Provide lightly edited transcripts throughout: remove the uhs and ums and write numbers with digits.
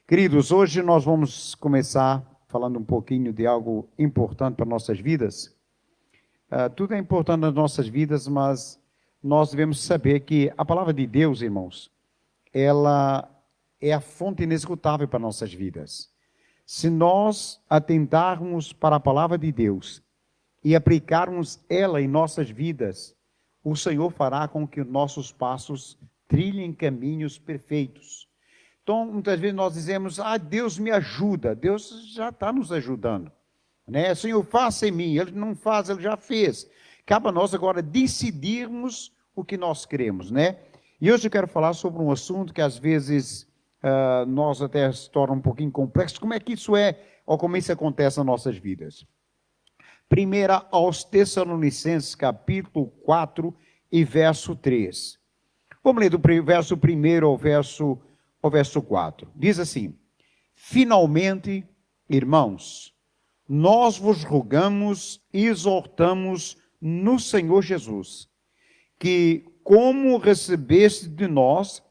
Queridos, hoje nós vamos começar falando um pouquinho de algo importante para nossas vidas. Tudo é importante nas nossas vidas, mas nós devemos saber que a palavra de Deus, irmãos, ela é a fonte inesgotável para nossas vidas. Se nós atentarmos para a palavra de Deus e aplicarmos ela em nossas vidas, o Senhor fará com que nossos passos trilhem caminhos perfeitos. Então, muitas vezes nós dizemos, Deus me ajuda. Deus já está nos ajudando, né? Senhor, faça em mim. Ele não faz, Ele já fez. Cabe a nós agora decidirmos o que nós queremos, né? E hoje eu quero falar sobre um assunto que às vezes nós até se torna um pouquinho complexo. Como é que isso é, ou como isso acontece nas nossas vidas? Primeira aos Tessalonicenses, capítulo 4 e verso 3. Vamos ler do verso 1 ao verso 4. Diz assim: finalmente, irmãos, nós vos rogamos e exortamos no Senhor Jesus, que como recebeste de nós,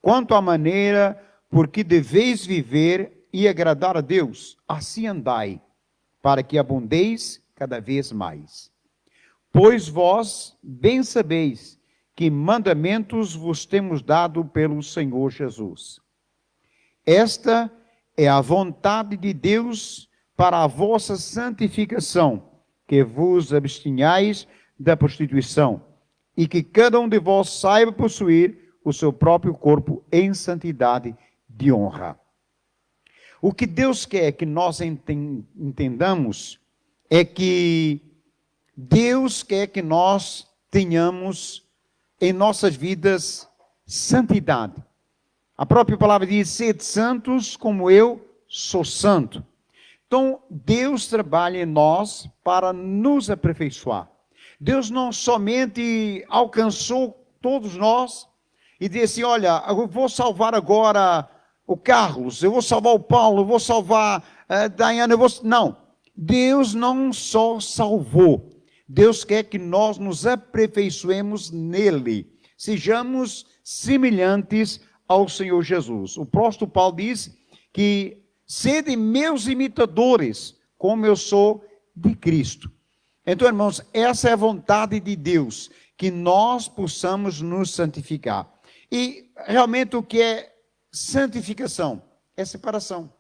quanto à maneira por que deveis viver e agradar a Deus, assim andai, para que abundeis cada vez mais. Pois vós bem sabeis que mandamentos vos temos dado pelo Senhor Jesus. Esta é a vontade de Deus para a vossa santificação, que vos abstinhais da prostituição, e que cada um de vós saiba possuir o seu próprio corpo em santidade de honra. O que Deus quer que nós entendamos é que Deus quer que nós tenhamos em nossas vidas santidade. A própria palavra diz: sede santos como eu sou santo. Então, Deus trabalha em nós para nos aperfeiçoar. Deus não somente alcançou todos nós e disse assim: olha, eu vou salvar agora o Carlos, eu vou salvar o Paulo, eu vou salvar a Diana, Não, Deus não só salvou. Deus quer que nós nos aperfeiçoemos nele, sejamos semelhantes ao Senhor Jesus. O apóstolo Paulo diz que sede meus imitadores, como eu sou de Cristo. Então, irmãos, essa é a vontade de Deus, que nós possamos nos santificar. E realmente o que é santificação? É separação.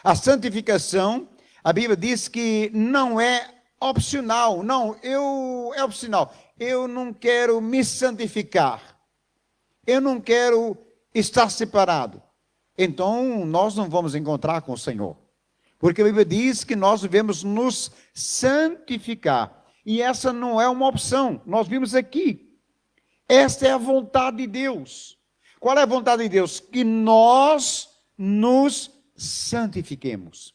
A santificação, a Bíblia diz que não é opcional, é opcional. Eu não quero me santificar. Eu não quero estar separado. Então, nós não vamos encontrar com o Senhor. Porque a Bíblia diz que nós devemos nos santificar. E essa não é uma opção. Nós vimos aqui. Esta é a vontade de Deus. Qual é a vontade de Deus? Que nós nos santifiquemos.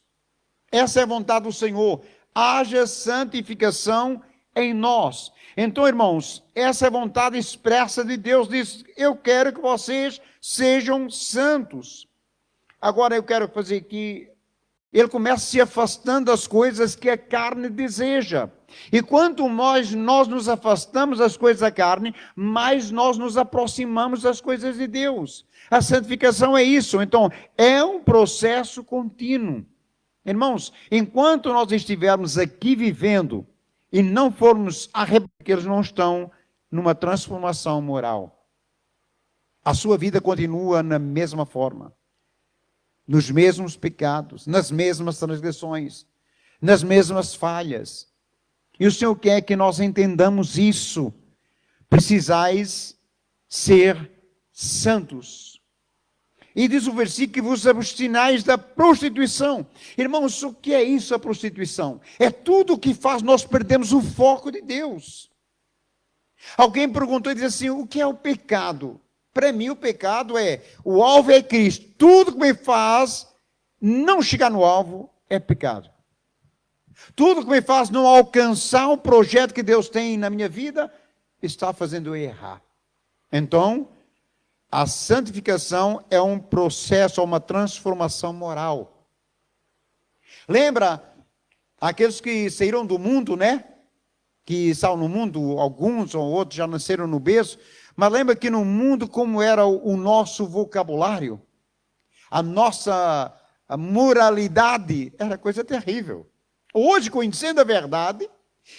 Essa é a vontade do Senhor. Haja santificação em nós. Então, irmãos, essa é a vontade expressa de Deus. Diz: eu quero que vocês sejam santos. Agora eu quero fazer que ele começa se afastando das coisas que a carne deseja. E quanto mais nós nos afastamos das coisas da carne, mais nós nos aproximamos das coisas de Deus. A santificação é isso. Então, é um processo contínuo. Irmãos, enquanto nós estivermos aqui vivendo e não formos arrebatados, que eles não estão numa transformação moral, a sua vida continua na mesma forma, nos mesmos pecados, nas mesmas transgressões, nas mesmas falhas. E o Senhor quer que nós entendamos isso. Precisais ser santos. E diz o versículo que vos abstinais da prostituição. Irmãos, o que é isso, a prostituição? É tudo o que faz nós perdermos o foco de Deus. Alguém perguntou e disse assim: o que é o pecado? Para mim, o pecado o alvo é Cristo. Tudo que me faz não chegar no alvo é pecado. Tudo que me faz não alcançar o projeto que Deus tem na minha vida está fazendo eu errar. Então, a santificação é um processo, uma transformação moral. Lembra aqueles que saíram do mundo, né? Que estavam no mundo, alguns ou outros já nasceram no berço, mas lembra que no mundo como era o nosso vocabulário? a nossa moralidade era coisa terrível. Hoje, conhecendo a verdade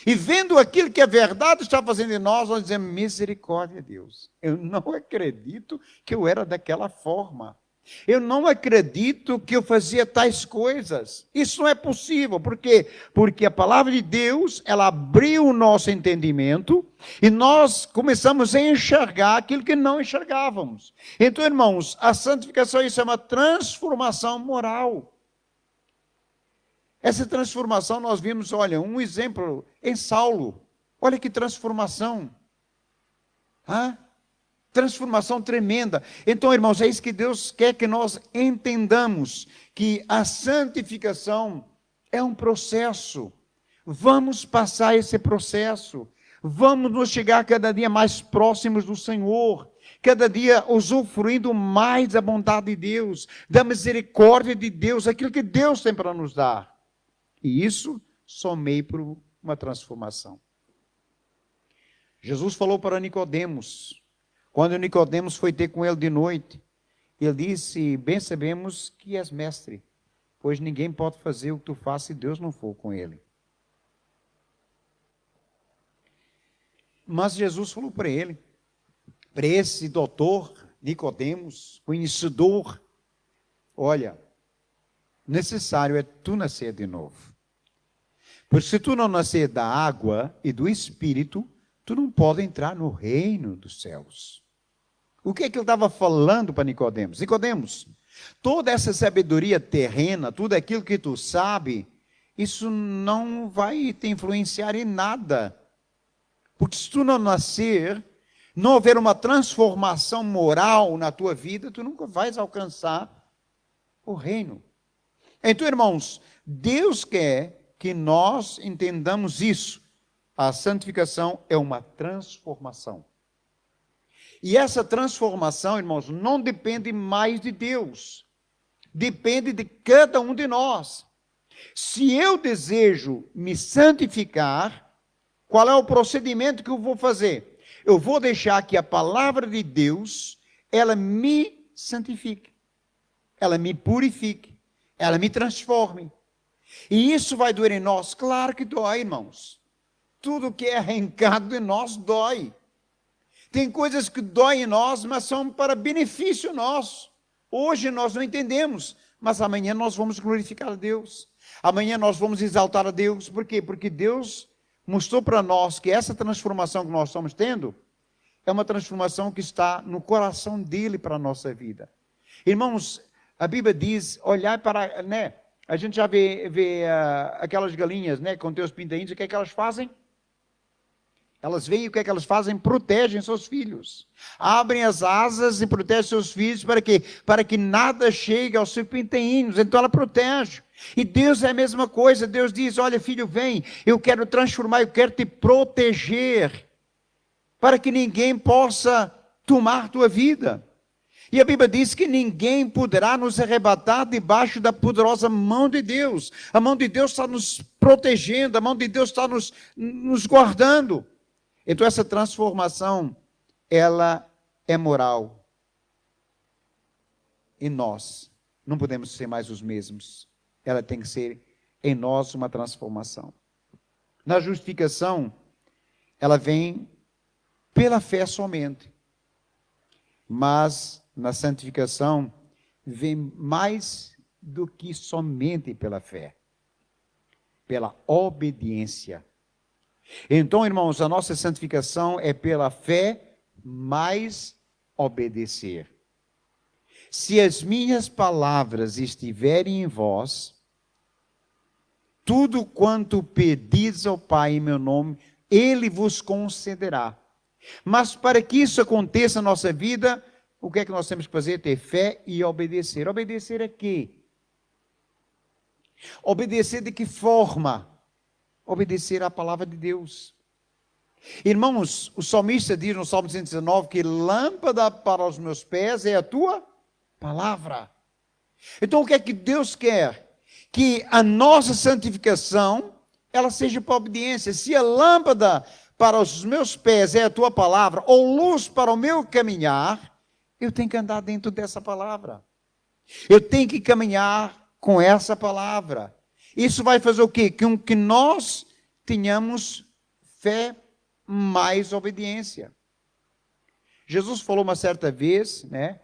e vendo aquilo que a verdade está fazendo em nós, nós dizemos, misericórdia, Deus. Eu não acredito que eu era daquela forma. Eu não acredito que eu fazia tais coisas. Isso não é possível. Por quê? Porque a palavra de Deus, ela abriu o nosso entendimento e nós começamos a enxergar aquilo que não enxergávamos. Então, irmãos, a santificação, isso é uma transformação moral. Essa transformação nós vimos, olha, um exemplo em Saulo. Olha que transformação. Transformação tremenda. Então, irmãos, é isso que Deus quer que nós entendamos, que a santificação é um processo. Vamos passar esse processo. Vamos nos chegar cada dia mais próximos do Senhor. Cada dia usufruindo mais da bondade de Deus, da misericórdia de Deus, aquilo que Deus tem para nos dar. E isso somei por uma transformação. Jesus falou para Nicodemos, quando Nicodemos foi ter com ele de noite, ele disse, bem sabemos que és mestre, pois ninguém pode fazer o que tu fazes se Deus não for com ele. Mas Jesus falou para ele, para esse doutor Nicodemos, conhecedor, olha, necessário é tu nascer de novo. Porque se tu não nascer da água e do Espírito, tu não pode entrar no reino dos céus. O que é que ele estava falando para Nicodemos? Nicodemos, toda essa sabedoria terrena, tudo aquilo que tu sabe, isso não vai te influenciar em nada. Porque se tu não nascer, não houver uma transformação moral na tua vida, tu nunca vais alcançar o reino. Então, irmãos, Deus quer que nós entendamos isso. A santificação é uma transformação. E essa transformação, irmãos, não depende mais de Deus. Depende de cada um de nós. Se eu desejo me santificar, qual é o procedimento que eu vou fazer? Eu vou deixar que a palavra de Deus, ela me santifique. Ela me purifique. Ela me transforme. E isso vai doer em nós? Claro que dói, irmãos. Tudo que é arrancado em nós dói. Tem coisas que doem em nós, mas são para benefício nosso. Hoje nós não entendemos, mas amanhã nós vamos glorificar a Deus. Amanhã nós vamos exaltar a Deus. Por quê? Porque Deus mostrou para nós que essa transformação que nós estamos tendo é uma transformação que está no coração dele para a nossa vida. Irmãos, a Bíblia diz, olhar para, né? A gente já vê aquelas galinhas, né, com teus pintainhos, o que é que elas fazem? Elas vêm e o que é que elas fazem? Protegem seus filhos. Abrem as asas e protegem seus filhos para quê? Para que nada chegue aos seus pintainhos. Então ela protege. E Deus é a mesma coisa. Deus diz, olha filho, vem, eu quero transformar, eu quero te proteger, para que ninguém possa tomar tua vida. E a Bíblia diz que ninguém poderá nos arrebatar debaixo da poderosa mão de Deus. A mão de Deus está nos protegendo, a mão de Deus está nos guardando. Então essa transformação, ela é moral. E nós não podemos ser mais os mesmos. Ela tem que ser em nós uma transformação. Na justificação, ela vem pela fé somente. Mas na santificação, vem mais do que somente pela fé, pela obediência. Então, irmãos, a nossa santificação é pela fé, mais obedecer. Se as minhas palavras estiverem em vós, tudo quanto pedis ao Pai em meu nome, Ele vos concederá. Mas para que isso aconteça na nossa vida, o que é que nós temos que fazer? Ter fé e obedecer. Obedecer a quê? Obedecer de que forma? Obedecer à palavra de Deus. Irmãos, o salmista diz no Salmo 119 que lâmpada para os meus pés é a tua palavra. Então o que é que Deus quer? Que a nossa santificação, ela seja para obediência. Se a lâmpada para os meus pés é a tua palavra, ou luz para o meu caminhar, eu tenho que andar dentro dessa palavra. Eu tenho que caminhar com essa palavra. Isso vai fazer o quê? Que nós tenhamos fé mais obediência. Jesus falou uma certa vez, né,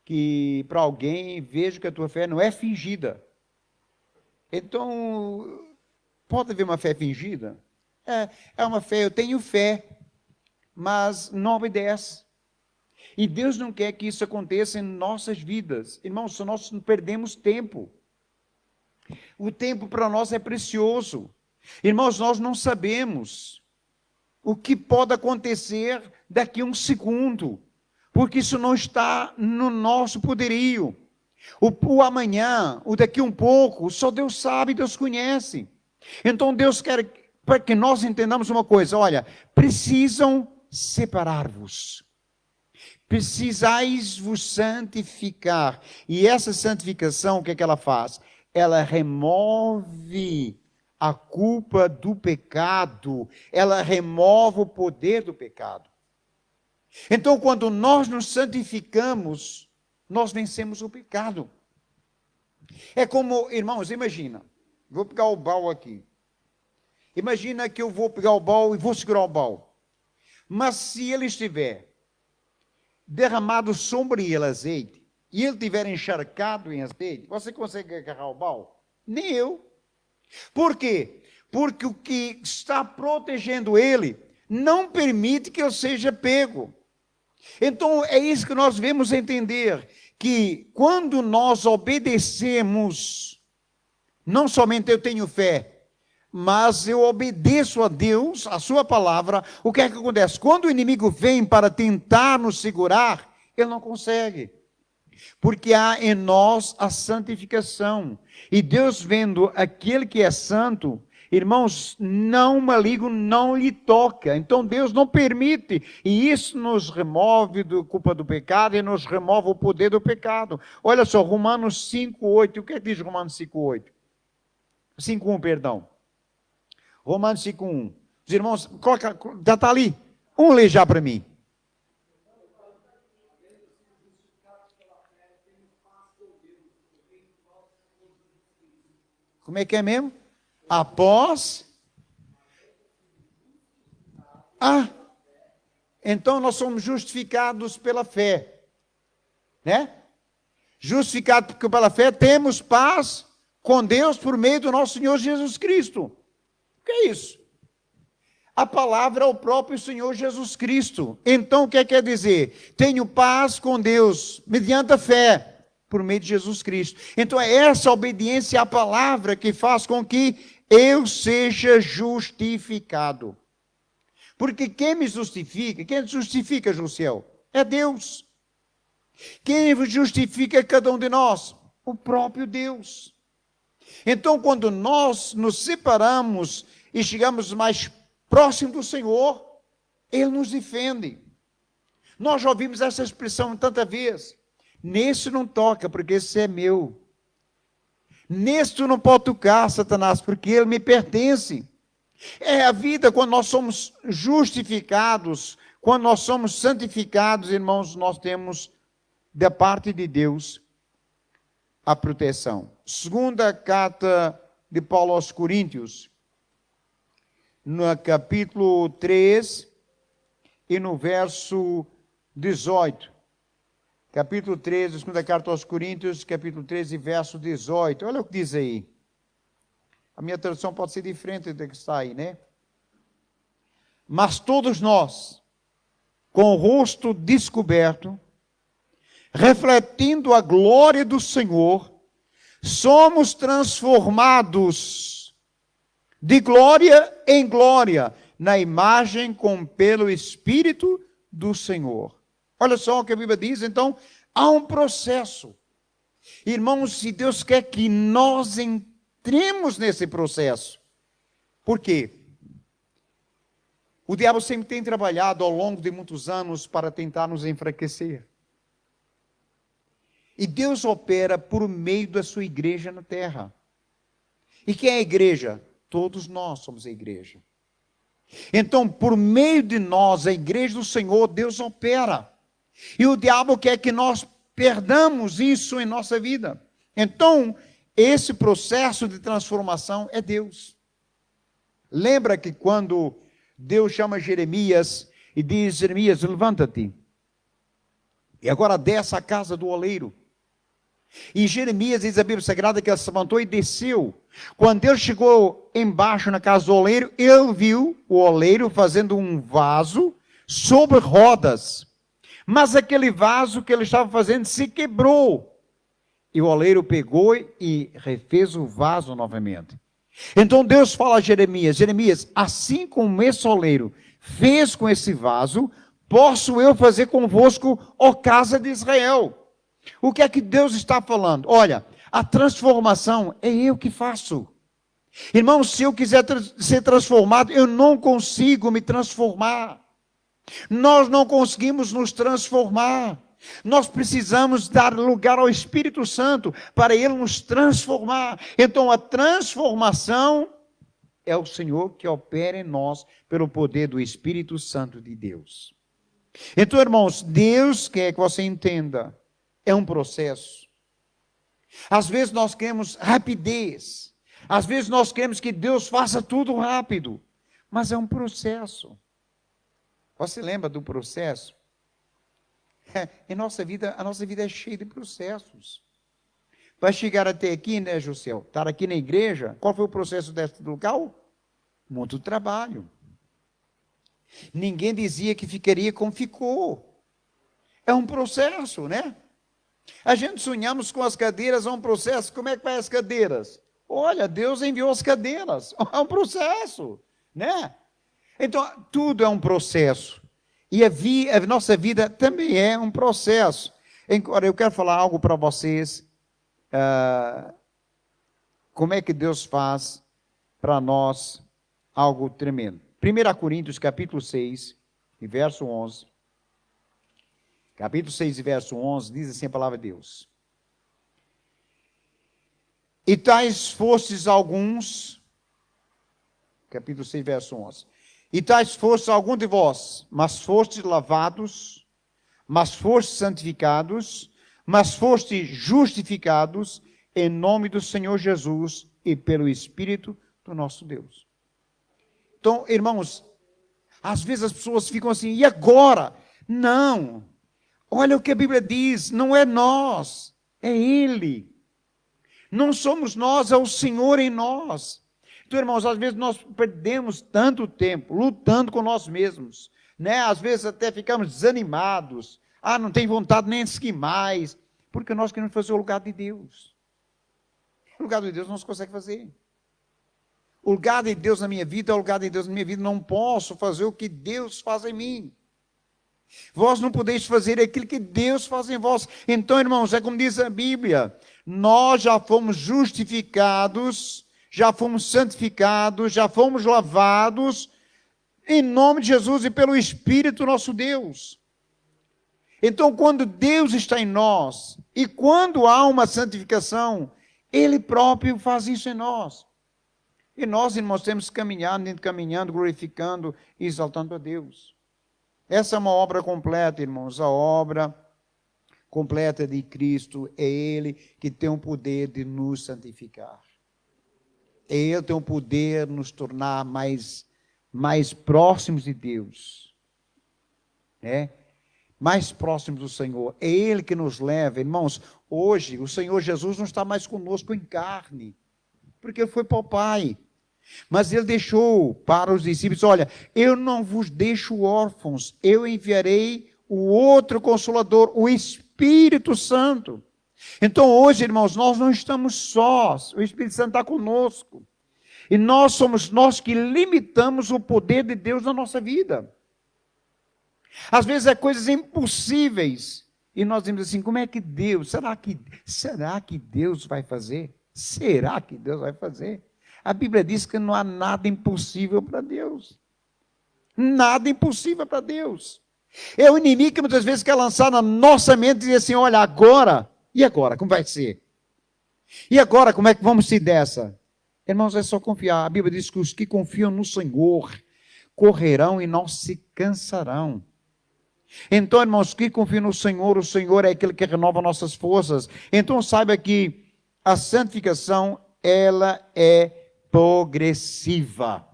que para alguém, vejo que a tua fé não é fingida. Então, pode haver uma fé fingida? É uma fé, eu tenho fé, mas não obedece. E Deus não quer que isso aconteça em nossas vidas. Irmãos, nós perdemos tempo. O tempo para nós é precioso. Irmãos, nós não sabemos o que pode acontecer daqui a um segundo, porque isso não está no nosso poderio. O amanhã, o daqui a um pouco, só Deus sabe, Deus conhece. Então Deus quer para que nós entendamos uma coisa, olha, precisam separar-vos. Precisais vos santificar. E essa santificação, o que é que ela faz? Ela remove a culpa do pecado, ela remove o poder do pecado. Então, quando nós nos santificamos, nós vencemos o pecado. É como, irmãos, imagina, vou pegar o baú aqui. Imagina que eu vou pegar o baú e vou segurar o baú. Mas se ele estiver derramado sobre ele azeite, e ele estiver encharcado em azeite, você consegue agarrar o baú? Nem eu. Por quê? Porque o que está protegendo ele não permite que ele seja pego. Então é isso que nós devemos entender, que quando nós obedecemos, não somente eu tenho fé, mas eu obedeço a Deus, a sua palavra, o que é que acontece? Quando o inimigo vem para tentar nos segurar, ele não consegue. Porque há em nós a santificação. E Deus vendo aquele que é santo, irmãos, não maligno não lhe toca. Então Deus não permite. E isso nos remove da culpa do pecado e nos remove o poder do pecado. Olha só, Romanos 5:8. O que é que diz Romanos 5:8? 5:1, perdão. Romanos 5:1. Os irmãos, coloca, já está ali. Lê já para mim. Como é que é mesmo? Após. Então nós somos justificados pela fé. Né? Justificados pela fé, temos paz com Deus por meio do nosso Senhor Jesus Cristo. O que é isso? A palavra é o próprio Senhor Jesus Cristo. Então o que quer dizer? Tenho paz com Deus mediante a fé por meio de Jesus Cristo. Então é essa obediência à palavra que faz com que eu seja justificado. Porque quem me justifica, quem justifica no céu? É Deus. Quem justifica cada um de nós? O próprio Deus. Então quando nós nos separamos e chegamos mais próximo do Senhor, Ele nos defende. Nós já ouvimos essa expressão tantas vezes. Nesse não toca, porque esse é meu. Nesse tu não pode tocar, Satanás, porque ele me pertence. É a vida quando nós somos justificados, quando nós somos santificados, irmãos, nós temos da parte de Deus a proteção. Segunda carta de Paulo aos Coríntios, no capítulo 3 e no verso 18. Capítulo 13, segunda carta aos Coríntios, capítulo 13, verso 18. Olha o que diz aí. A minha tradução pode ser diferente do que está aí, né? Mas todos nós, com o rosto descoberto, refletindo a glória do Senhor, somos transformados de glória em glória, na imagem como pelo Espírito do Senhor. Olha só o que a Bíblia diz, então, há um processo. Irmãos, se Deus quer que nós entremos nesse processo, por quê? O diabo sempre tem trabalhado ao longo de muitos anos para tentar nos enfraquecer. E Deus opera por meio da sua igreja na terra. E quem é a igreja? Todos nós somos a igreja. Então, por meio de nós, a igreja do Senhor, Deus opera. E o diabo quer que nós perdamos isso em nossa vida. Então, esse processo de transformação é Deus. Lembra que quando Deus chama Jeremias e diz: Jeremias, levanta-te, e agora desce à casa do oleiro. E Jeremias, diz a Bíblia Sagrada, que ele se levantou e desceu. Quando ele chegou embaixo na casa do oleiro, ele viu o oleiro fazendo um vaso sobre rodas. Mas aquele vaso que ele estava fazendo se quebrou. E o oleiro pegou e refez o vaso novamente. Então Deus fala a Jeremias: Jeremias, assim como esse oleiro fez com esse vaso, posso eu fazer convosco, ó casa de Israel. O que é que Deus está falando? Olha, a transformação é eu que faço. Irmãos, se eu quiser ser transformado, eu não consigo me transformar. Nós não conseguimos nos transformar. Nós precisamos dar lugar ao Espírito Santo para Ele nos transformar. Então a transformação é o Senhor que opera em nós pelo poder do Espírito Santo de Deus. Então, irmãos, Deus quer que você entenda, é um processo. Às vezes nós queremos rapidez, às vezes nós queremos que Deus faça tudo rápido, mas é um processo. Você lembra do processo? Em nossa vida, a nossa vida é cheia de processos. Para chegar até aqui, né, José? Estar aqui na igreja, qual foi o processo deste local? Muito trabalho. Ninguém dizia que ficaria como ficou. É um processo, né? A gente sonhamos com as cadeiras, é um processo. Como é que vai as cadeiras? Olha, Deus enviou as cadeiras. É um processo, né? Então, tudo é um processo. E a nossa vida também é um processo. Agora, eu quero falar algo para vocês. Como é que Deus faz para nós algo tremendo. 1 Coríntios, capítulo 6, e verso 11. Capítulo 6, e verso 11, diz assim a palavra de Deus: E tais fostes alguns, capítulo 6, verso 11, e tais fostes algum de vós, mas fostes lavados, mas fostes santificados, mas fostes justificados em nome do Senhor Jesus e pelo Espírito do nosso Deus. Então, irmãos, às vezes as pessoas ficam assim, e agora? Não. Olha o que a Bíblia diz, não é nós, é Ele. Não somos nós, é o Senhor em nós. Então, irmãos, às vezes nós perdemos tanto tempo lutando com nós mesmos, né? Às vezes até ficamos desanimados. Não tem vontade nem de seguir mais, porque nós queremos fazer o lugar de Deus. O lugar de Deus não se consegue fazer. O lugar de Deus na minha vida é o lugar de Deus na minha vida. Não posso fazer o que Deus faz em mim. Vós não podeis fazer aquilo que Deus faz em vós. Então, irmãos, é como diz a Bíblia, nós já fomos justificados, já fomos santificados, já fomos lavados, em nome de Jesus e pelo Espírito nosso Deus. Então, quando Deus está em nós, e quando há uma santificação, Ele próprio faz isso em nós. E nós, irmãos, temos que caminhando, glorificando e exaltando a Deus. Essa é uma obra completa, irmãos. A obra completa de Cristo é Ele que tem o poder de nos santificar. É Ele que tem o poder de nos tornar mais próximos de Deus. Né? Mais próximos do Senhor. É Ele que nos leva. Irmãos, hoje o Senhor Jesus não está mais conosco em carne, porque Ele foi para o Pai. Mas Ele deixou para os discípulos, olha, eu não vos deixo órfãos, eu enviarei o outro Consolador, o Espírito Santo. Então hoje, irmãos, nós não estamos sós, o Espírito Santo está conosco. E nós somos nós que limitamos o poder de Deus na nossa vida. Às vezes é coisas impossíveis, e nós dizemos assim, como é que Deus, será que Deus vai fazer? Será que Deus vai fazer? A Bíblia diz que não há nada impossível para Deus. Nada impossível para Deus. É o inimigo que muitas vezes quer lançar na nossa mente e dizer assim, olha, agora, e agora, como vai ser? E agora, como é que vamos sair dessa? Irmãos, é só confiar. A Bíblia diz que os que confiam no Senhor correrão e não se cansarão. Então, irmãos, que confiem no Senhor, o Senhor é aquele que renova nossas forças. Então, saiba que a santificação, ela é progressiva.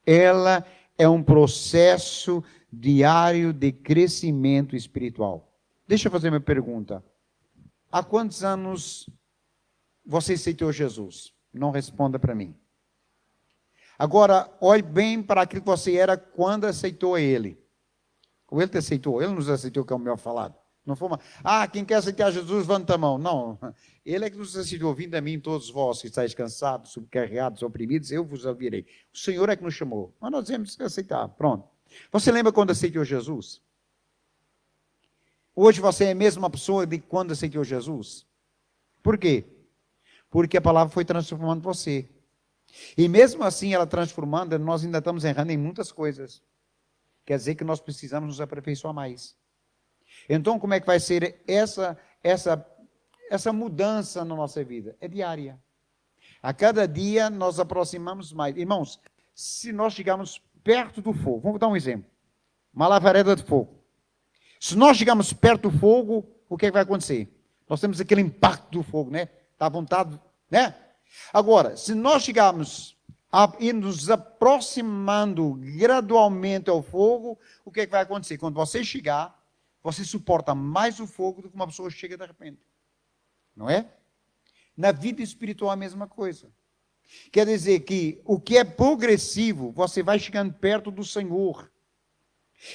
Ela é um processo diário de crescimento espiritual. Deixa eu fazer uma pergunta. Há quantos anos você aceitou Jesus? Não responda para mim. Agora, olhe bem para aquilo que você era quando aceitou Ele. Ou Ele te aceitou? Ele nos aceitou, que é o melhor falado. Não foi uma, quem quer aceitar Jesus, levanta a mão. Não, Ele é que nos aceitou. Vindo a mim, todos vós que estáis cansados, subcarregados, oprimidos, eu vos ouvirei. O Senhor é que nos chamou. Mas nós temos que aceitar. Pronto. Você lembra quando aceitou Jesus? Hoje você é a mesma pessoa de quando aceitou Jesus? Por quê? Porque a palavra foi transformando você. E mesmo assim, ela transformando, nós ainda estamos errando em muitas coisas. Quer dizer que nós precisamos nos aperfeiçoar mais. Então, como é que vai ser essa mudança na nossa vida? É diária. A cada dia nós aproximamos mais. Irmãos, se nós chegarmos perto do fogo, vamos dar um exemplo. Uma lavareda de fogo. Se nós chegarmos perto do fogo, o que é que vai acontecer? Nós temos aquele impacto do fogo, né? Está à vontade, né? Agora, se nós chegarmos e nos aproximando gradualmente ao fogo, o que é que vai acontecer? Quando você chegar, você suporta mais o fogo do que uma pessoa que chega de repente. Não é? Na vida espiritual é a mesma coisa. Quer dizer que o que é progressivo, você vai chegando perto do Senhor.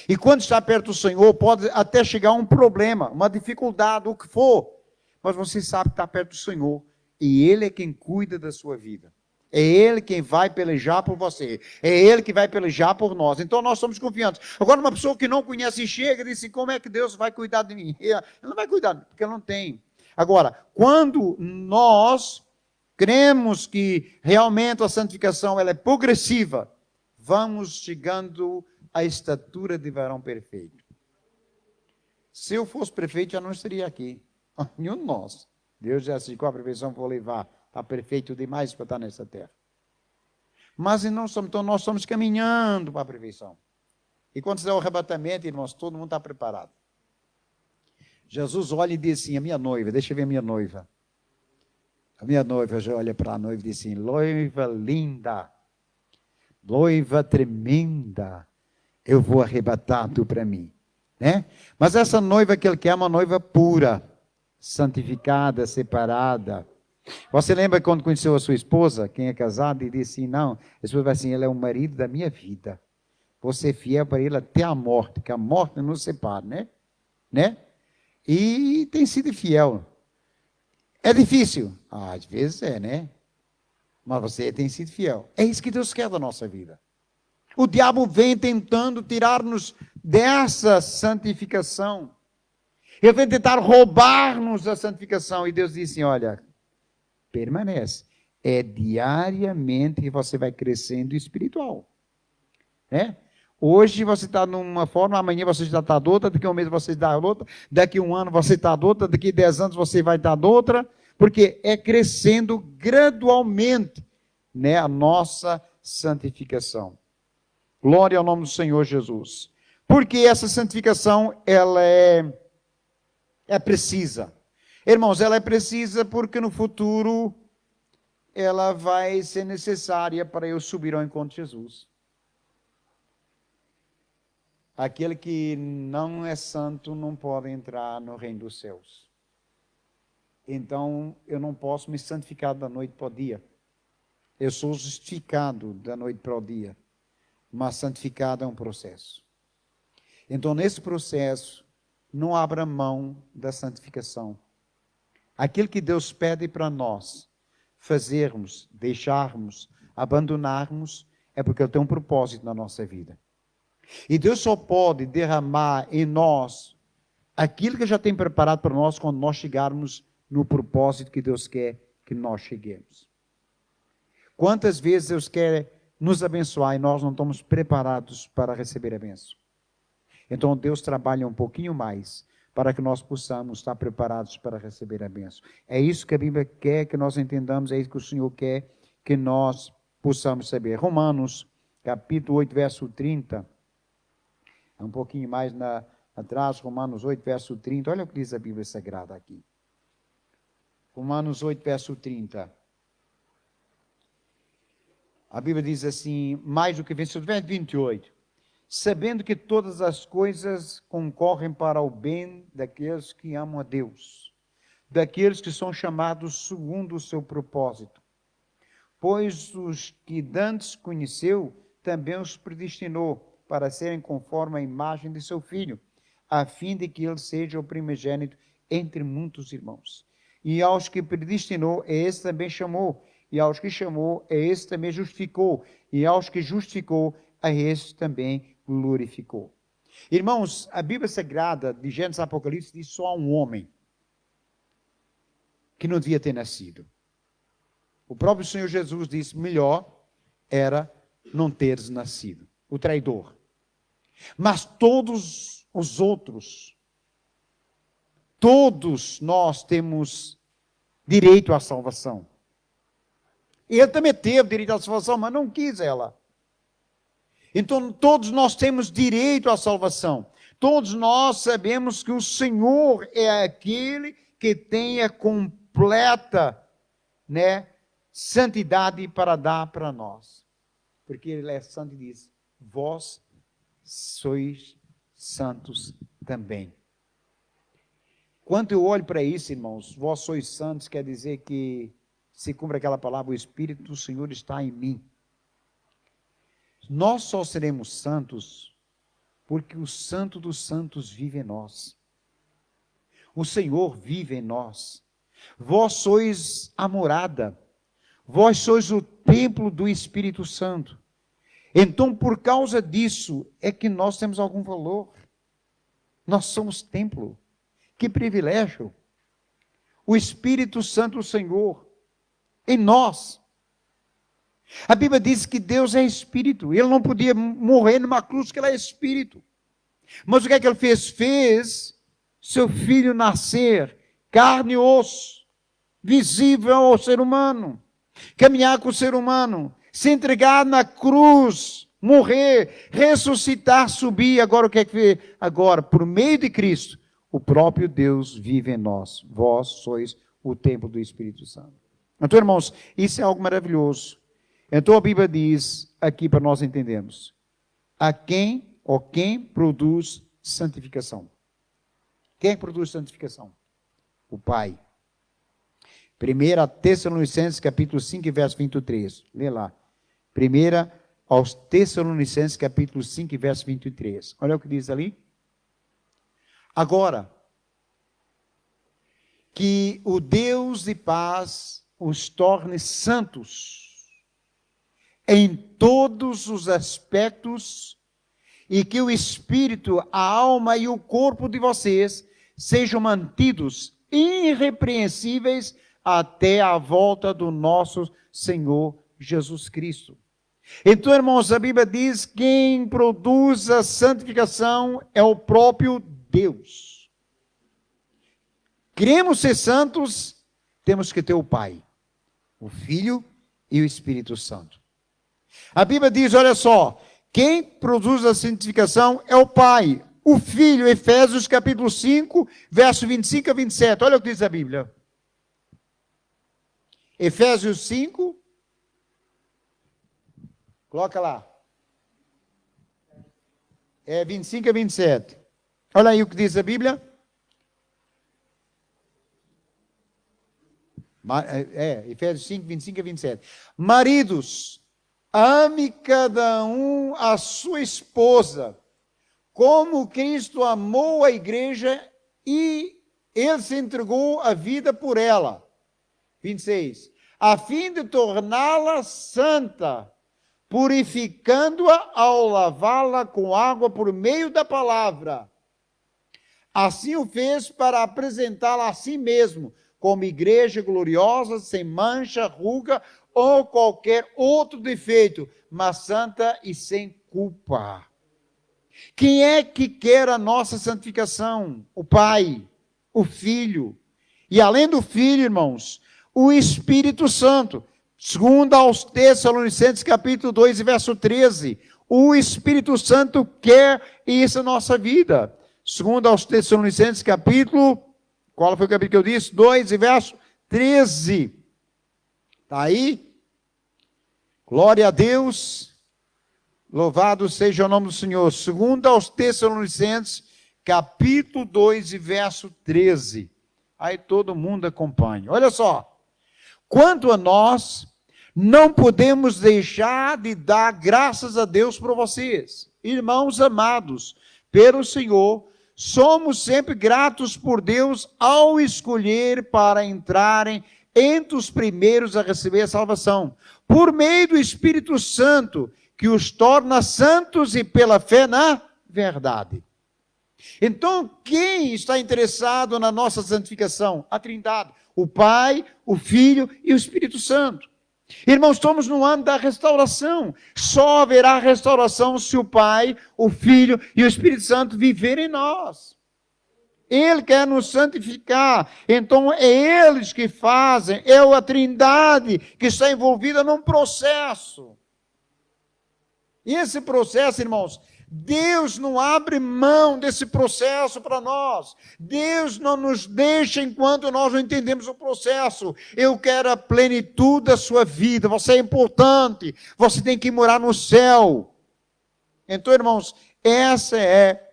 E quando está perto do Senhor, pode até chegar um problema, uma dificuldade, o que for. Mas você sabe que está perto do Senhor. E Ele é quem cuida da sua vida. É Ele quem vai pelejar por você. É Ele que vai pelejar por nós. Então nós somos confiantes. Agora, uma pessoa que não conhece e chega e diz assim, como é que Deus vai cuidar de mim? Ele não vai cuidar, porque Ele não tem. Agora, quando nós cremos que realmente a santificação ela é progressiva, vamos chegando à estatura de varão perfeito. Se eu fosse prefeito, já não estaria aqui. Nenhum de nós. Deus já disse, qual a perfeição vou levar? Está perfeito demais para estar nessa terra. Mas então nós estamos caminhando para a perfeição. E quando se dá o arrebatamento, irmãos, todo mundo está preparado. Jesus olha e diz assim, a minha noiva, deixa eu ver a minha noiva. A minha noiva já olha para a noiva e diz assim, noiva linda, noiva tremenda, eu vou arrebatar tu para mim. Né? Mas essa noiva que ele quer é uma noiva pura, santificada, separada. Você lembra quando conheceu a sua esposa, quem é casado, e disse assim, não, a esposa vai assim, ele é o marido da minha vida. Vou ser fiel para ele até a morte, que a morte não nos separa, né? E tem sido fiel. É difícil? Às vezes é, né? Mas você tem sido fiel. É isso que Deus quer da nossa vida. O diabo vem tentando tirar-nos dessa santificação. Ele vem tentar roubar-nos a santificação. E Deus diz assim, olha, permanece. É diariamente que você vai crescendo espiritual. Né? Hoje você está numa forma, amanhã você já está de outra, daqui a um mês você está de outra, daqui a um ano você está de outra, daqui a 10 anos você vai estar de outra, porque é crescendo gradualmente, né, a nossa santificação. Glória ao nome do Senhor Jesus. Porque essa santificação, ela é precisa. Irmãos, ela é precisa porque no futuro ela vai ser necessária para eu subir ao encontro de Jesus. Aquele que não é santo não pode entrar no reino dos céus. Então, eu não posso me santificar da noite para o dia. Eu sou justificado da noite para o dia. Mas santificado é um processo. Então, nesse processo, não abra mão da santificação. Aquilo que Deus pede para nós fazermos, deixarmos, abandonarmos, é porque Ele tem um propósito na nossa vida. E Deus só pode derramar em nós aquilo que já tem preparado para nós quando nós chegarmos no propósito que Deus quer que nós cheguemos. Quantas vezes Deus quer nos abençoar e nós não estamos preparados para receber a bênção? Então Deus trabalha um pouquinho mais para que nós possamos estar preparados para receber a bênção. É isso que a Bíblia quer que nós entendamos, é isso que o Senhor quer que nós possamos saber. Romanos, capítulo 8, verso 30, é um pouquinho mais atrás, Romanos 8, verso 30. Olha o que diz a Bíblia Sagrada aqui. Romanos 8, verso 30. A Bíblia diz assim, mais do que vencedor, verso 28. Sabendo que todas as coisas concorrem para o bem daqueles que amam a Deus, daqueles que são chamados segundo o seu propósito. Pois os que dantes conheceu, também os predestinou para serem conforme a imagem de seu Filho, a fim de que ele seja o primogênito entre muitos irmãos. E aos que predestinou, a esse também chamou. E aos que chamou, a esse também justificou. E aos que justificou, a esse também glorificou. Irmãos, a Bíblia Sagrada de Gênesis e Apocalipse diz só há um homem que não devia ter nascido. O próprio Senhor Jesus disse, melhor era não teres nascido. O traidor. Mas todos os outros, todos nós temos direito à salvação. Ele também teve direito à salvação, mas não quis ela. Então, todos nós temos direito à salvação. Todos nós sabemos que o Senhor é aquele que tem a completa, santidade para dar para nós. Porque Ele é santo e diz, vós sois santos também. Quando eu olho para isso, irmãos, vós sois santos, quer dizer que se cumpre aquela palavra, o Espírito do Senhor está em mim. Nós só seremos santos porque o Santo dos Santos vive em nós. O Senhor vive em nós. Vós sois a morada. Vós sois o templo do Espírito Santo. Então, por causa disso, é que nós temos algum valor. Nós somos templo. Que privilégio. O Espírito Santo do Senhor em nós. A Bíblia diz que Deus é Espírito. Ele não podia morrer numa cruz, porque Ele é Espírito. Mas o que é que Ele fez? Fez seu Filho nascer, carne e osso, visível ao ser humano, caminhar com o ser humano, se entregar na cruz, morrer, ressuscitar, subir. Agora o que é que fez? Agora, por meio de Cristo, o próprio Deus vive em nós. Vós sois o templo do Espírito Santo. Então, irmãos, isso é algo maravilhoso. Então a Bíblia diz aqui para nós entendermos, quem produz santificação? Quem produz santificação? O Pai. 1 Tessalonicenses capítulo 5, verso 23. Lê lá. 1 aos Tessalonicenses capítulo 5, verso 23. Olha o que diz ali. Agora, que o Deus de paz os torne santos em todos os aspectos, e que o espírito, a alma e o corpo de vocês sejam mantidos irrepreensíveis até a volta do nosso Senhor Jesus Cristo. Então, irmãos, a Bíblia diz que quem produz a santificação é o próprio Deus. Queremos ser santos, temos que ter o Pai, o Filho e o Espírito Santo. A Bíblia diz, olha só, quem produz a santificação é o Pai, o Filho, Efésios capítulo 5, verso 25 a 27. Olha o que diz a Bíblia. Efésios 5, coloca lá. 25 a 27. Olha aí o que diz a Bíblia. Efésios 5, 25 a 27. Maridos, ame cada um a sua esposa, como Cristo amou a igreja e Ele se entregou a vida por ela. 26. A fim de torná-la santa, purificando-a ao lavá-la com água por meio da palavra. Assim o fez para apresentá-la a si mesmo, como igreja gloriosa, sem mancha, ruga ou qualquer outro defeito, mas santa e sem culpa. Quem é que quer a nossa santificação? O Pai, o Filho. E além do Filho, irmãos, o Espírito Santo. Segundo aos Tessalonicenses, capítulo 2, verso 13. O Espírito Santo quer isso na nossa vida. Segundo aos Tessalonicenses, capítulo, qual foi o capítulo que eu disse? 2 e verso 13. Está aí? Glória a Deus. Louvado seja o nome do Senhor. Segundo aos Tessalonicenses, capítulo 2 e verso 13. Aí todo mundo acompanha. Olha só. Quanto a nós, não podemos deixar de dar graças a Deus por vocês. Irmãos amados, pelo Senhor, somos sempre gratos por Deus ao escolher para entrarem entre os primeiros a receber a salvação, por meio do Espírito Santo, que os torna santos e pela fé na verdade. Então, quem está interessado na nossa santificação? A Trindade, o Pai, o Filho e o Espírito Santo. Irmãos, estamos no ano da restauração. Só haverá restauração se o Pai, o Filho e o Espírito Santo viverem em nós. Ele quer nos santificar. Então, é eles que fazem, é a Trindade que está envolvida num processo. E esse processo, irmãos, Deus não abre mão desse processo para nós. Deus não nos deixa enquanto nós não entendemos o processo. Eu quero a plenitude da sua vida. Você é importante. Você tem que morar no céu. Então, irmãos, essa é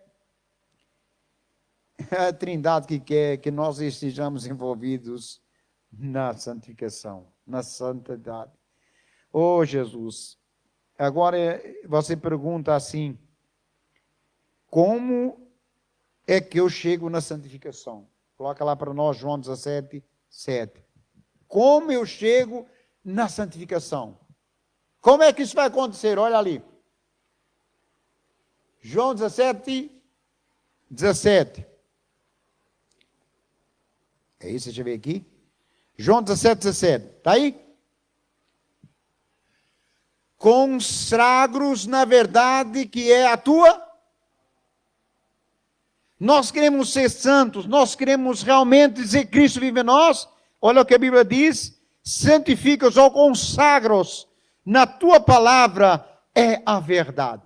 a Trindade que quer que nós estejamos envolvidos na santificação, na santidade. Oh, Jesus. Agora você pergunta assim: como é que eu chego na santificação? Coloca lá para nós, João 17, 7. Como eu chego na santificação? Como é que isso vai acontecer? Olha ali. João 17, 17. É isso, deixa eu ver aqui. João 17, 17. Está aí? Consagros na verdade que é a tua. Nós queremos ser santos, nós queremos realmente dizer que Cristo vive em nós. Olha o que a Bíblia diz: santifica-os ou consagros na tua palavra é a verdade.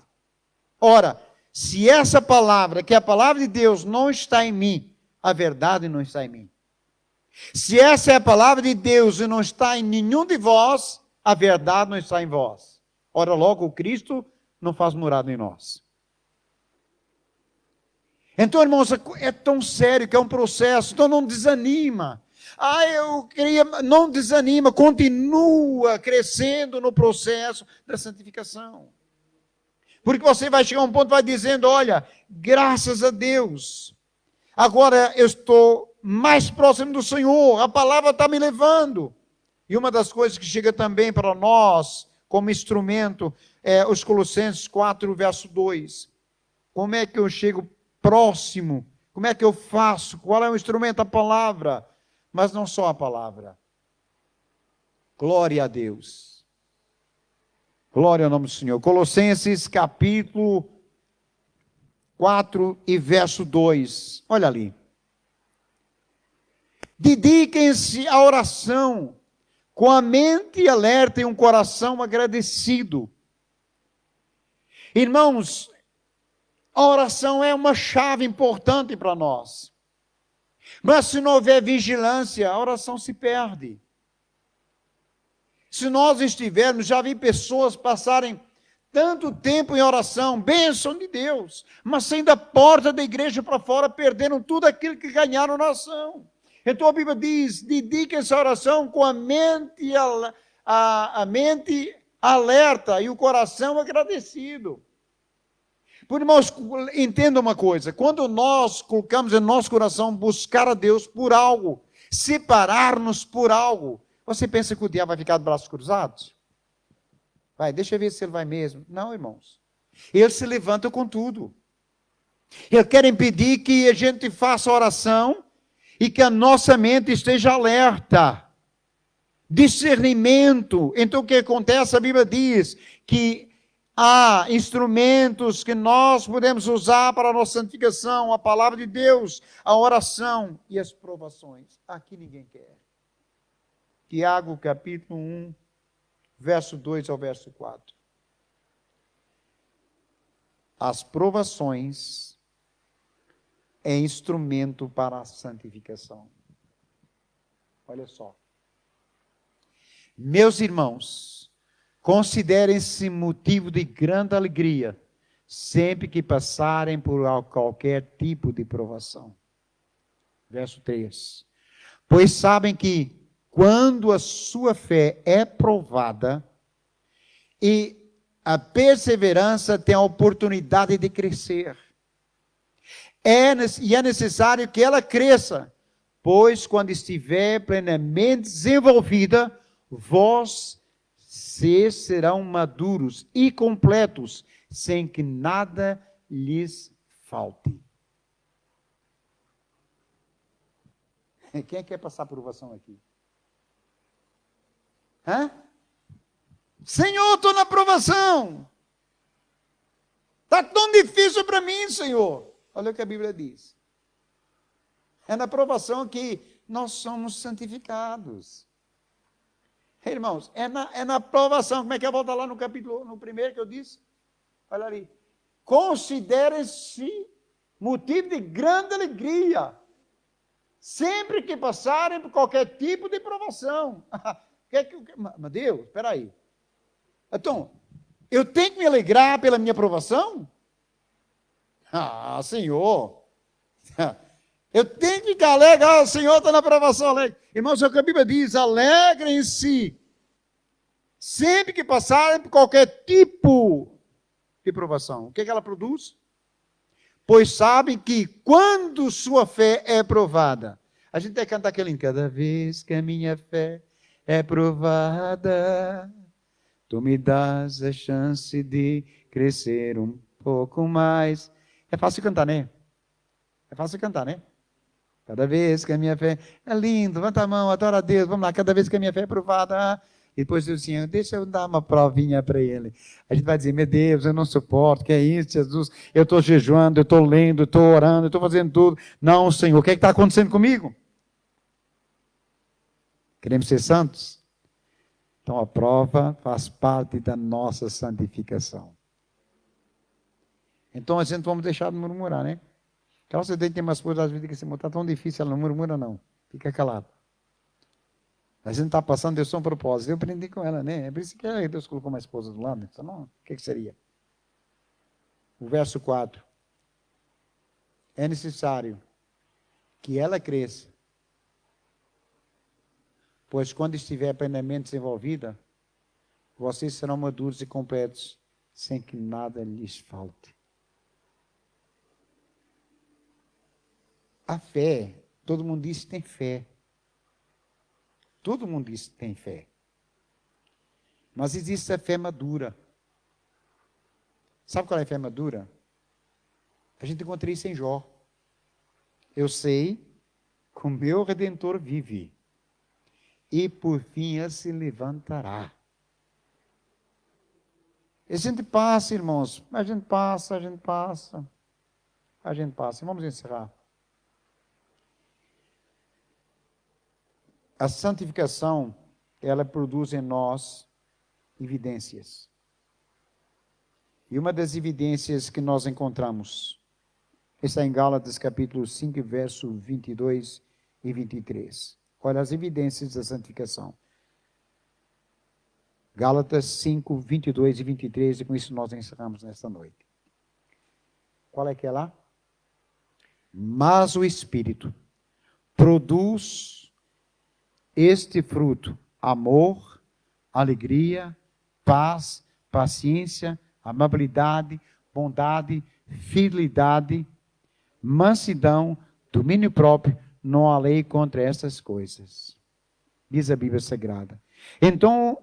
Ora, se essa palavra, que é a palavra de Deus, não está em mim, a verdade não está em mim. Se essa é a palavra de Deus e não está em nenhum de vós, a verdade não está em vós. Ora, logo, o Cristo não faz morada em nós. Então, irmãos, é tão sério que é um processo, então não desanima. Não desanima, continua crescendo no processo da santificação. Porque você vai chegar a um ponto e vai dizendo: olha, graças a Deus, agora eu estou mais próximo do Senhor, a palavra está me levando. E uma das coisas que chega também para nós, como instrumento, é os Colossenses 4, verso 2. Como é que eu chego próximo? Como é que eu faço? Qual é o instrumento? A palavra. Mas não só a palavra. Glória a Deus. Glória ao nome do Senhor. Colossenses capítulo 4 e verso 2. Olha ali. Dediquem-se à oração, com a mente alerta e um coração agradecido. Irmãos, a oração é uma chave importante para nós. Mas se não houver vigilância, a oração se perde. Se nós estivermos, já vi pessoas passarem tanto tempo em oração, bênção de Deus, mas saindo da porta da igreja para fora, perderam tudo aquilo que ganharam na oração. Então a Bíblia diz: dediquem-se à oração com a mente alerta e o coração agradecido. Por irmãos, entenda uma coisa: quando nós colocamos em nosso coração buscar a Deus por algo, separar-nos por algo, você pensa que o diabo vai ficar de braços cruzados? Vai, deixa eu ver se ele vai mesmo. Não, irmãos. Ele se levanta com tudo. Ele quer impedir que a gente faça oração e que a nossa mente esteja alerta. Discernimento. Então o que acontece? A Bíblia diz que há instrumentos que nós podemos usar para a nossa santificação: a palavra de Deus, a oração e as provações. Aqui ninguém quer. Tiago capítulo 1, verso 2 ao verso 4. As provações é instrumento para a santificação. Olha só. Meus irmãos, considerem-se motivo de grande alegria sempre que passarem por qualquer tipo de provação. Verso 3. Pois sabem que quando a sua fé é provada e a perseverança tem a oportunidade de crescer, é necessário que ela cresça, pois quando estiver plenamente desenvolvida, vós serão maduros e completos, sem que nada lhes falte. Quem quer passar provação aqui? Hã? Senhor, estou na provação. Está tão difícil para mim, Senhor. Olha o que a Bíblia diz. É na provação que nós somos santificados. Irmãos, é na provação. Como é que é? Volta lá no capítulo, no primeiro que eu disse. Olha ali. Considerem-se motivo de grande alegria, sempre que passarem por qualquer tipo de provação. Mas Deus, espera aí. Então, eu tenho que me alegrar pela minha provação? Ah, Senhor. Eu tenho que ficar alegre. Ah, o Senhor está na provação alegre. Irmãos, é o que a Bíblia diz. Alegrem-se sempre que passarem por qualquer tipo de provação. O que ela produz? Pois sabem que quando sua fé é provada, a gente tem que cantar aquele hino, cada vez que a minha fé é provada, tu me dás a chance de crescer um pouco mais. É fácil cantar, né? É fácil cantar, né? Cada vez que a minha fé é lindo, levanta a mão, adora a Deus, vamos lá, cada vez que a minha fé é provada. E depois diz assim, deixa eu dar uma provinha para ele. A gente vai dizer, meu Deus, eu não suporto, que é isso, Jesus? Eu estou jejuando, eu estou lendo, eu estou orando, eu estou fazendo tudo. Não, Senhor, o que é que está acontecendo comigo? Queremos ser santos? Então a prova faz parte da nossa santificação. Então a gente vamos deixar de murmurar, né? Aquela você tem umas coisas, às vezes, que está tão difícil, ela não murmura, não. Fica calado. A gente está passando, Deus tem um propósito. Eu aprendi com ela, né? É por isso que Deus colocou uma esposa do lado. Então, não, o que seria? O verso 4. É necessário que ela cresça, pois quando estiver plenamente desenvolvida, vocês serão maduros e completos, sem que nada lhes falte. A fé, todo mundo diz que tem fé. Todo mundo diz que tem fé. Mas existe a fé madura. Sabe qual é a fé madura? A gente encontra isso em Jó. Eu sei que o meu Redentor vive, e por fim ele se levantará. E a gente passa, irmãos, a gente passa. Vamos encerrar. A santificação, ela produz em nós evidências. E uma das evidências que nós encontramos está em Gálatas capítulo 5, verso 22 e 23. Olha as evidências da santificação. Gálatas 5, 22 e 23, e com isso nós encerramos nesta noite. Qual é que é lá? Mas o Espírito produz este fruto: amor, alegria, paz, paciência, amabilidade, bondade, fidelidade, mansidão, domínio próprio. Não há lei contra essas coisas, diz a Bíblia Sagrada. Então,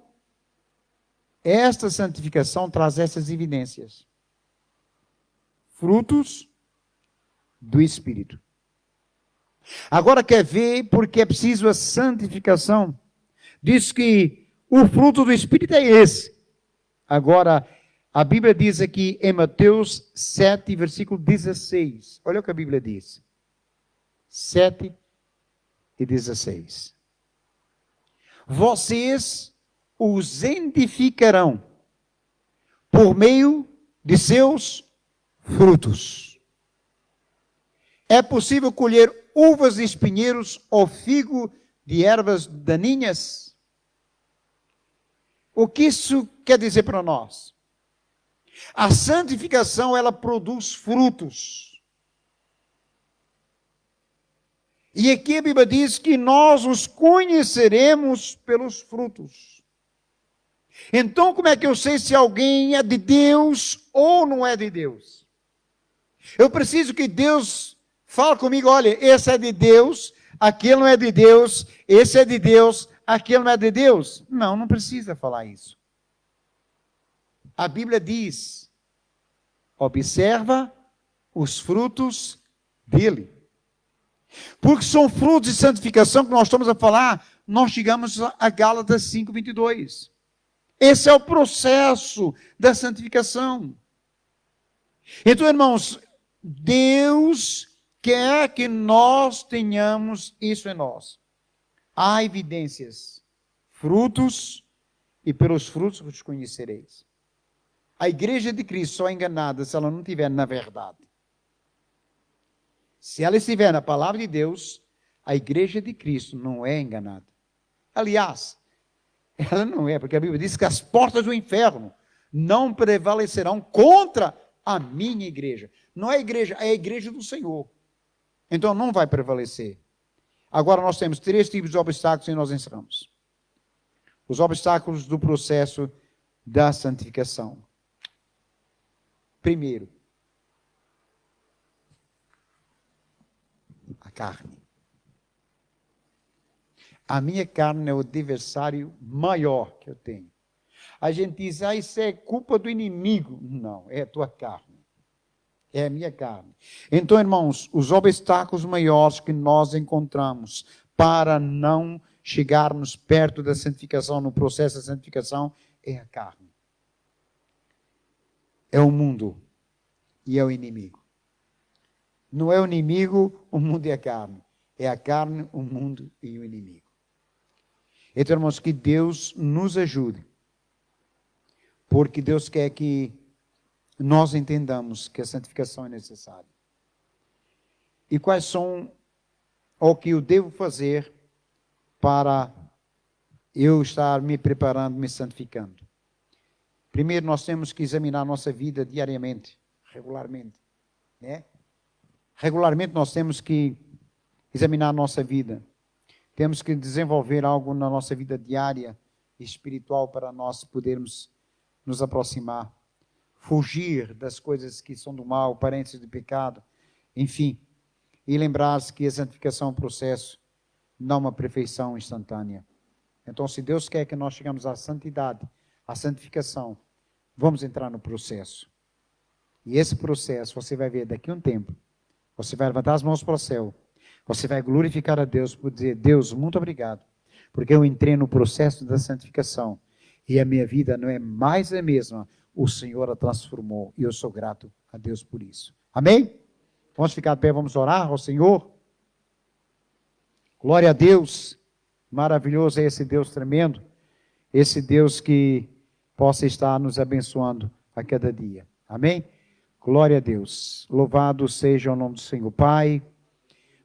esta santificação traz essas evidências. Frutos do Espírito. Agora quer ver porque é preciso a santificação? Diz que o fruto do Espírito é esse. Agora, a Bíblia diz aqui em Mateus 7, versículo 16. Olha o que a Bíblia diz. 7 e 16. Vocês os identificarão por meio de seus frutos. É possível colher uvas de espinheiros ou figo de ervas daninhas? O que isso quer dizer para nós? A santificação, ela produz frutos. E aqui a Bíblia diz que nós os conheceremos pelos frutos. Então, como é que eu sei se alguém é de Deus ou não é de Deus? Eu preciso que Deus fale comigo, olha, esse é de Deus, aquele não é de Deus, esse é de Deus, aquele não é de Deus. Não, não precisa falar isso. A Bíblia diz, observa os frutos dele. Porque são frutos de santificação que nós estamos a falar, nós chegamos a Gálatas 5:22. Esse é o processo da santificação. Então, irmãos, Deus quer que nós tenhamos isso em nós. Há evidências, frutos, e pelos frutos vos conhecereis. A igreja de Cristo só é enganada se ela não estiver na verdade. Se ela estiver na palavra de Deus, a igreja de Cristo não é enganada. Aliás, ela não é, porque a Bíblia diz que as portas do inferno não prevalecerão contra a minha igreja. Não é a igreja do Senhor. Então não vai prevalecer. Agora nós temos 3 tipos de obstáculos e nós encerramos. Os obstáculos do processo da santificação. Primeiro, a carne. A minha carne é o adversário maior que eu tenho. A gente diz, isso é culpa do inimigo. Não, é a tua carne. É a minha carne. Então, irmãos, os obstáculos maiores que nós encontramos para não chegarmos perto da santificação, no processo da santificação, é a carne. É o mundo e é o inimigo. Não é o inimigo, o mundo e a carne. É a carne, o mundo e o inimigo. Então, irmãos, que Deus nos ajude. Porque Deus quer que nós entendamos que a santificação é necessária. E quais são o que eu devo fazer para eu estar me preparando, me santificando? Primeiro, nós temos que examinar a nossa vida diariamente, regularmente, né? Regularmente nós temos que examinar a nossa vida. Temos que desenvolver algo na nossa vida diária, espiritual, para nós podermos nos aproximar. Fugir das coisas que são do mal, parentes de pecado, enfim. E lembrar-se que a santificação é um processo, não uma perfeição instantânea. Então, se Deus quer que nós chegamos à santidade, à santificação, vamos entrar no processo. E esse processo, você vai ver daqui a um tempo, você vai levantar as mãos para o céu, você vai glorificar a Deus por dizer, Deus, muito obrigado, porque eu entrei no processo da santificação e a minha vida não é mais a mesma, o Senhor a transformou e eu sou grato a Deus por isso. Amém? Vamos ficar de pé, vamos orar ao Senhor. Glória a Deus, maravilhoso é esse Deus tremendo, esse Deus que possa estar nos abençoando a cada dia. Amém? Glória a Deus. Louvado seja o nome do Senhor. Pai,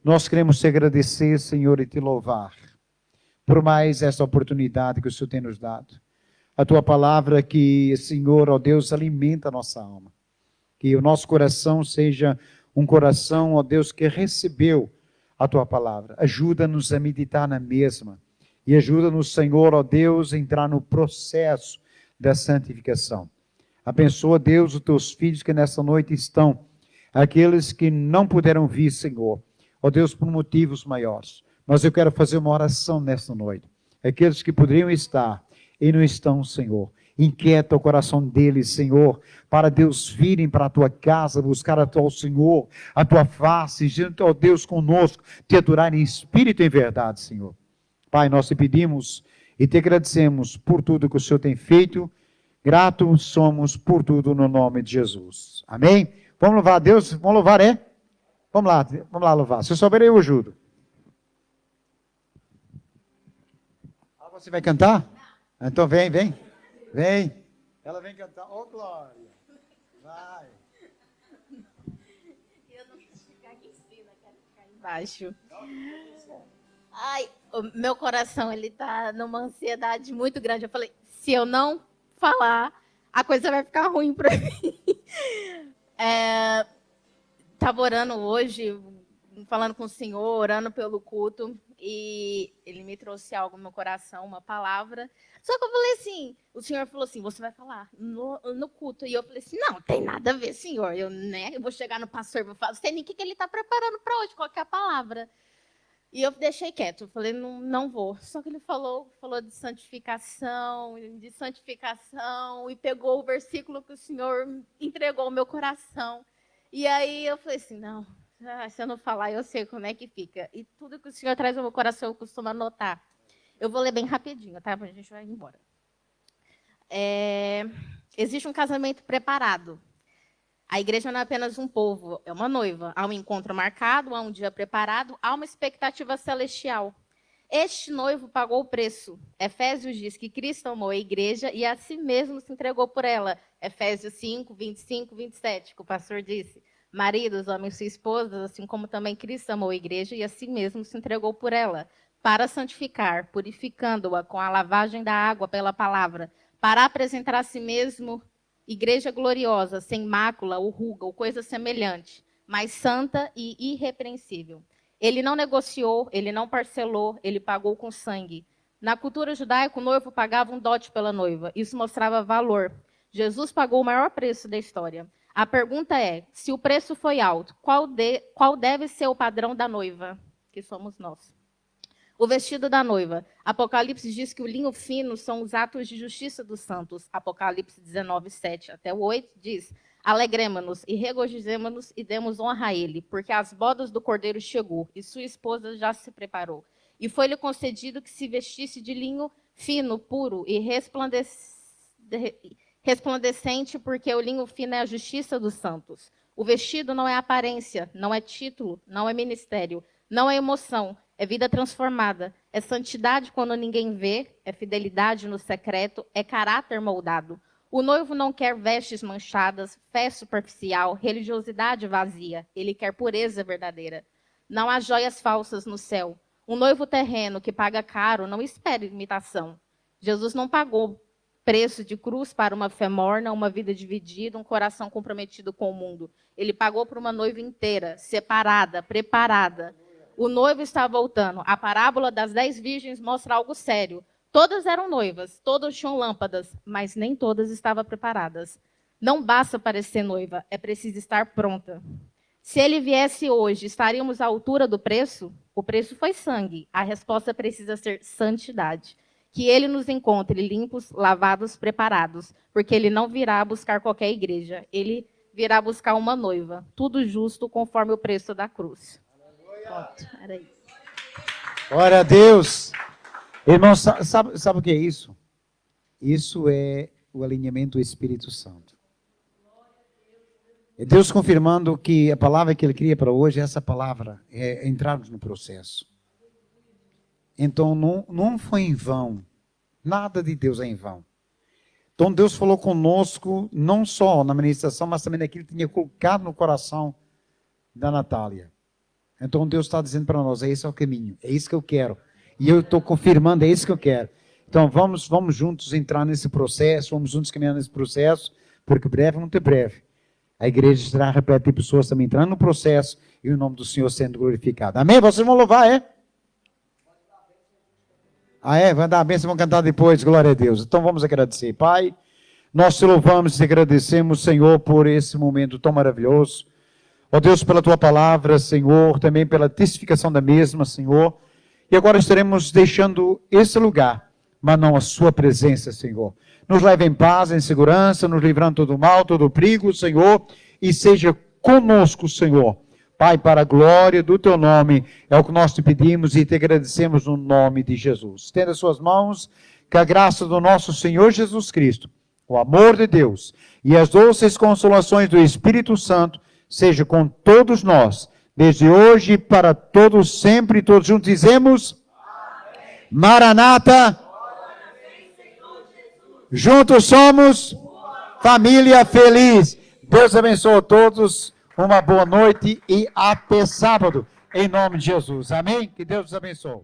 nós queremos te agradecer, Senhor, e te louvar por mais essa oportunidade que o Senhor tem nos dado. A tua palavra que, Senhor, ó Deus, alimenta a nossa alma. Que o nosso coração seja um coração, ó Deus, que recebeu a tua palavra. Ajuda-nos a meditar na mesma. E ajuda-nos, Senhor, ó Deus, a entrar no processo da santificação. Abençoa, Deus, os teus filhos que nessa noite estão. Aqueles que não puderam vir, Senhor. Ó Deus, por motivos maiores. Mas eu quero fazer uma oração nessa noite. Aqueles que poderiam estar e não estão, Senhor. Inquieta o coração deles, Senhor, para Deus virem para a tua casa, buscar o Senhor, a tua face, junto ao Deus conosco, te adorar em espírito e em verdade, Senhor. Pai, nós te pedimos e te agradecemos por tudo que o Senhor tem feito. Gratos somos por tudo no nome de Jesus. Amém? Vamos louvar a Deus? Vamos louvar, é? Vamos lá louvar. Se eu souber, eu ajudo. Ah, você vai cantar? Então vem. Ela vem cantar. Ô, Glória. Vai. Eu não quis ficar aqui em cima, Baixo. Ai, o meu coração, ele tá numa ansiedade muito grande. Eu falei, se eu não falar, a coisa vai ficar ruim para mim. Tava orando hoje, falando com o Senhor, orando pelo culto, e ele me trouxe algo no meu coração, uma palavra. Só que eu falei assim, o Senhor falou assim, você vai falar no culto. E eu falei assim, não tem nada a ver, Senhor. Eu vou chegar no pastor e vou falar, não sei nem o que ele está preparando para hoje, qual que é a palavra. E eu deixei quieto, eu falei, não vou. Só que ele falou de santificação, e pegou o versículo que o Senhor entregou ao meu coração. E aí eu falei assim, não, se eu não falar, eu sei como é que fica. E tudo que o Senhor traz ao meu coração, eu costumo anotar. Eu vou ler bem rapidinho, tá? A gente vai embora. Existe um casamento preparado. A igreja não é apenas um povo, é uma noiva. Há um encontro marcado, há um dia preparado, há uma expectativa celestial. Este noivo pagou o preço. Efésios diz que Cristo amou a igreja e a si mesmo se entregou por ela. Efésios 5, 25, 27, que o pastor disse. Maridos, amem sua esposa, assim como também Cristo amou a igreja e a si mesmo se entregou por ela, para santificar, purificando-a com a lavagem da água pela palavra, para apresentar a si mesmo igreja gloriosa, sem mácula ou ruga ou coisa semelhante, mas santa e irrepreensível. Ele não negociou, ele não parcelou, ele pagou com sangue. Na cultura judaica, o noivo pagava um dote pela noiva. Isso mostrava valor. Jesus pagou o maior preço da história. A pergunta é, se o preço foi alto, qual deve ser o padrão da noiva? Que somos nós. O vestido da noiva. Apocalipse diz que o linho fino são os atos de justiça dos santos. Apocalipse 19, 7 até o 8 diz, alegremos-nos e regozijemo-nos e demos honra a ele, porque as bodas do cordeiro chegou e sua esposa já se preparou. E foi-lhe concedido que se vestisse de linho fino, puro e resplandecente, porque o linho fino é a justiça dos santos. O vestido não é aparência, não é título, não é ministério, não é emoção, é vida transformada, é santidade quando ninguém vê, é fidelidade no secreto, é caráter moldado. O noivo não quer vestes manchadas, fé superficial, religiosidade vazia. Ele quer pureza verdadeira. Não há joias falsas no céu. Um noivo terreno que paga caro não espera imitação. Jesus não pagou preço de cruz para uma fé morna, uma vida dividida, um coração comprometido com o mundo. Ele pagou por uma noiva inteira, separada, preparada. O noivo está voltando. A parábola das 10 virgens mostra algo sério. Todas eram noivas, todas tinham lâmpadas, mas nem todas estavam preparadas. Não basta parecer noiva, é preciso estar pronta. Se ele viesse hoje, estaríamos à altura do preço? O preço foi sangue. A resposta precisa ser santidade. Que ele nos encontre limpos, lavados, preparados, porque ele não virá buscar qualquer igreja. Ele virá buscar uma noiva. Tudo justo conforme o preço da cruz. Pronto, era isso. Glória a Deus. Irmãos, sabe o que é isso? Isso é o alinhamento do Espírito Santo. É Deus confirmando que a palavra que Ele cria para hoje, essa palavra, é entrarmos no processo. Então, não foi em vão. Nada de Deus é em vão. Então, Deus falou conosco, não só na ministração, mas também naquilo que Ele tinha colocado no coração da Natália. Então, Deus está dizendo para nós, esse é o caminho, é isso que eu quero. E eu estou confirmando, é isso que eu quero. Então, vamos juntos entrar nesse processo, vamos juntos caminhar nesse processo, porque breve, muito breve, a igreja estará repleta de pessoas também entrando no processo e o nome do Senhor sendo glorificado. Amém? Vocês vão louvar, é? Vai dar a bênção, vão cantar depois, glória a Deus. Então, vamos agradecer. Pai, nós te louvamos e te agradecemos, Senhor, por esse momento tão maravilhoso. Ó Deus, pela tua palavra, Senhor, também pela testificação da mesma, Senhor. E agora estaremos deixando esse lugar, mas não a sua presença, Senhor. Nos leve em paz, em segurança, nos livrando do mal, todo perigo, Senhor, e seja conosco, Senhor. Pai, para a glória do teu nome, é o que nós te pedimos e te agradecemos no nome de Jesus. Estenda suas mãos, que a graça do nosso Senhor Jesus Cristo, o amor de Deus e as doces consolações do Espírito Santo seja com todos nós, desde hoje e para todos sempre, todos juntos dizemos, amém. Maranata, juntos somos família feliz. Deus abençoe a todos, uma boa noite e até sábado. em nome de Jesus. Amém? Que Deus os abençoe.